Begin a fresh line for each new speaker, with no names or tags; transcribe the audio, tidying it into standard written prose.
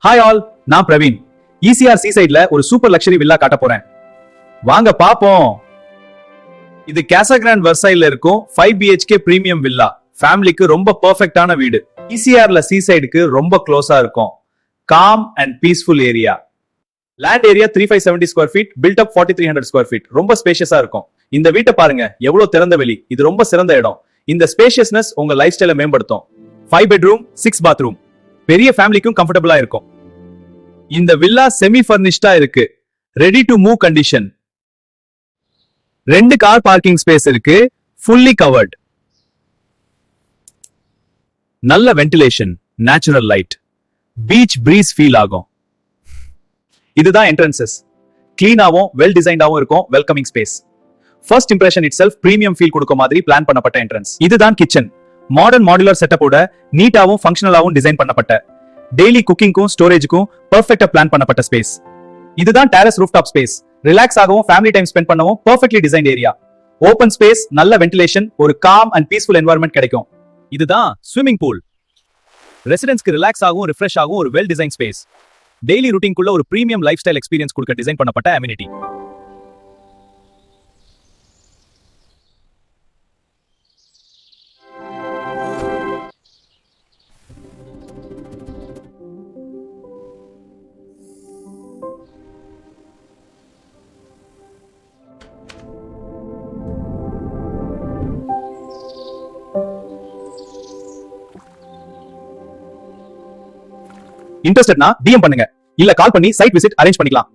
Hi all, நான் Praveen. ECR சீசைட்ல ஒரு super luxury villa காட்ட போறேன். வாங்க பாப்போம். இது கேசா கிராண்ட் வெர்சைல்ல இருக்கும் 5 BHK பிரீமியம் வில்லா. ஃபேமிலிக்கு ரொம்ப பெர்ஃபெக்ட்டான வீடு. ECRல சீசைடுக்கு ரொம்ப க்ளோஸா இருக்கும். Calm and peaceful area. Land area 3570 square feet, built up 4300 square feet. ரொம்ப ஸ்பேஷியஸா இருக்கும். இந்த வீட்டை பாருங்க, எவ்வளவு திறந்த வெளி. இது ரொம்ப சிறந்த இடம். இந்த ஸ்பேஷியஸ்னஸ் உங்க லைஃப் ஸ்டைலை மேம்படுத்தும். 5 பெட்ரூம் 6 பாத்ரூம். பெரிய ஃபேமிலிக்கும் கம்ஃபர்டபுளா இருக்கும். இந்த வில்லா செமி ஃபர்னிஷ்டா இருக்கு. Ready to move condition. 2 car parking space இருக்கு. Fully covered. நல்ல ventilation, natural light, beach breeze feel ஆகும். இதுதான் என்ட்ரன்சஸ். கிளீனாவும் வெல் டிசைன்டாவும் இருக்கும். Welcoming space. First impression itself premium feel கொடுக்க மாதிரி பிளான் பண்ணப்பட்ட என்ட்ரன்ஸ். இதுதான் கிச்சன். மாடர்ன் மாடுலர் செட்டப்போட நீட்டாவும் ஃபங்க்ஷனலாவும் டிசைன் பண்ணப்பட்ட, டெய்லி குக்கிங்க்கும் ஸ்டோரேஜுக்கும் பெர்ஃபெக்ட்டா பிளான் பண்ணப்பட்ட ஸ்பேஸ். இதுதான் டெரஸ் ரூஃப்டாப் ஸ்பேஸ். ரிலாக்ஸ் ஆகவும் ஃபேமிலி டைம் ஸ்பெண்ட் பண்ணவும் perfectly designed area. Open space, நல்ல வென்டிலேஷன், ஒரு காம் அண்ட் பீஸ்ஃபுல் என்வாயர்மெண்ட் கிடைக்கும். இதுதான் ஸ்விமிங் பூல். ரெசிடென்ட்ஸ்க்கு ரிலாக்ஸ் ஆகும், ரிஃப்ரெஷ் ஆகும் ஒரு வெல் டிசைன் ஸ்பேஸ். டெய்லி ரூட்டின்குள்ள ஒரு பிரீமியம் லைஃப் ஸ்டைல் எக்ஸ்பீரியன்ஸ் கொடுக்க டிசைன் பண்ணப்பட்ட அம்யூனிட்டி. இன்ட்ரஸ்டட்னா DM பண்ணுங்க, இல்ல கால் பண்ணி சைட் விசிட் அரேஞ்ச் பண்ணிக்கலாம்.